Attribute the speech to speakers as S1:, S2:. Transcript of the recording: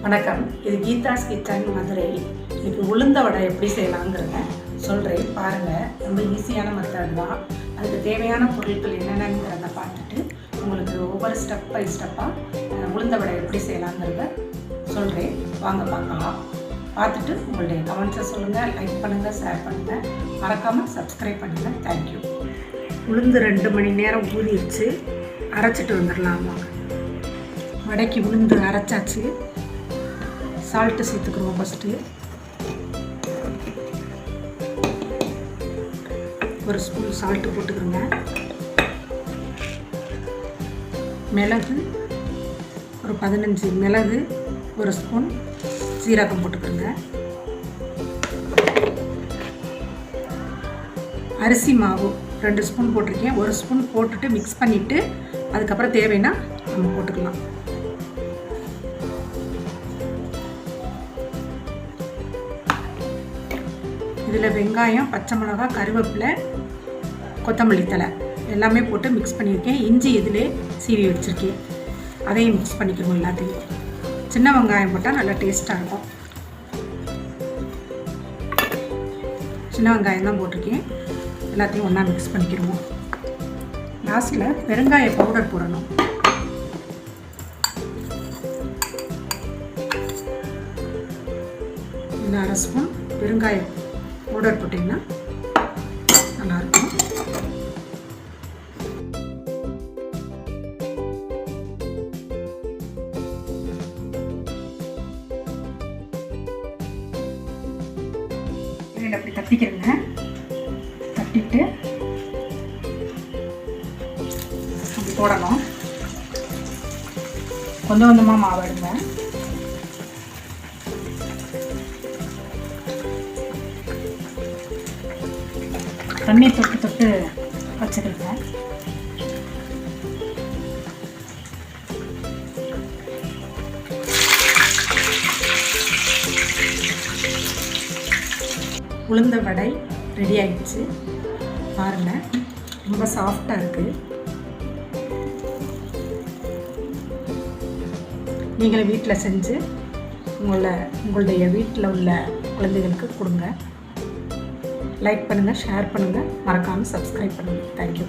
S1: வணக்கம். இது கீதாஸ் கிச்சன் மதுரை. இன்னைக்கு உளுந்த வடை எப்படி செய்யலாங்கிறத சொல்கிறேன் பாருங்கள். ரொம்ப ஈஸியான மெத்தட் தான். அதுக்கு தேவையான பொருட்கள் என்னென்னங்கிறத பார்த்துட்டு உங்களுக்கு ஒவ்வொரு ஸ்டெப் பை ஸ்டெப்பாக உளுந்த வடை எப்படி செய்யலாங்கிறத சொல்கிறேன். வாங்க பார்க்கலாம். பார்த்துட்டு உங்களுடைய கமெண்ட்ஸை சொல்லுங்கள், லைக் பண்ணுங்கள், ஷேர் பண்ணுங்கள், மறக்காமல் சப்ஸ்கிரைப் பண்ணுங்கள். தேங்க்யூ. உளுந்து 2 மணி நேரம் ஊறிடுச்சு. அரைச்சிட்டு வந்துடலாமா. வடைக்கு உளுந்து அரைச்சாச்சு. சால்ட்டு சேர்த்துக்கிறோம். ஃபஸ்ட்டு 1 ஸ்பூன் சால்ட்டு போட்டுக்கிறோங்க. மிளகு ஒரு 15 மிளகு, 1 ஸ்பூன் சீரகம் போட்டுக்கிறோங்க. அரிசி மாவு 2 ஸ்பூன் போட்டிருக்கேன். 1 ஸ்பூன் போட்டுட்டு மிக்ஸ் பண்ணிவிட்டு அதுக்கப்புறம் தேவைன்னா நம்ம போட்டுக்கலாம். இதில் வெங்காயம், பச்சை மிளகாய், கருவேப்பிலை, கொத்தமல்லி தழை எல்லாமே போட்டு மிக்ஸ் பண்ணியிருக்கேன். இஞ்சி இதிலே சீவி வச்சுருக்கேன். அதையும் மிக்ஸ் பண்ணிக்கிறோம். எல்லாத்தையும் சின்ன வெங்காயம் போட்டால் நல்லா டேஸ்ட்டாக இருக்கும். சின்ன வெங்காயம் தான் போட்டிருக்கேன். எல்லாத்தையும் ஒன்றா மிக்ஸ் பண்ணிக்கிறோம். லாஸ்ட்டில் பெருங்காய பவுடர் போடணும். இந்த 1/2 ஸ்பூன் பெருங்காய பவுடர் போட்டிங்கன்னா நல்லாயிருக்கும். இதில் அப்படி தட்டிக்கிறேங்க. தட்டிட்டு அப்படி போடணும். கொஞ்சம் கொஞ்சமாக மாவு எடுங்க. தண்ணி தொட்டு வச்சுக்கிறேங்க. உளுந்த வடை ரெடி ஆகிடுச்சு. பாருங்கள், ரொம்ப சாஃப்டாக இருக்குது. நீங்களும் வீட்டில் செஞ்சு உங்களுடைய வீட்டில் உள்ள குழந்தைகளுக்கு கொடுங்க. லைக் பண்ணுங்கள், ஷேர் பண்ணுங்கள், மறக்காமல் சப்ஸ்கிரைப் பண்ணுங்கள். தேங்க்யூ.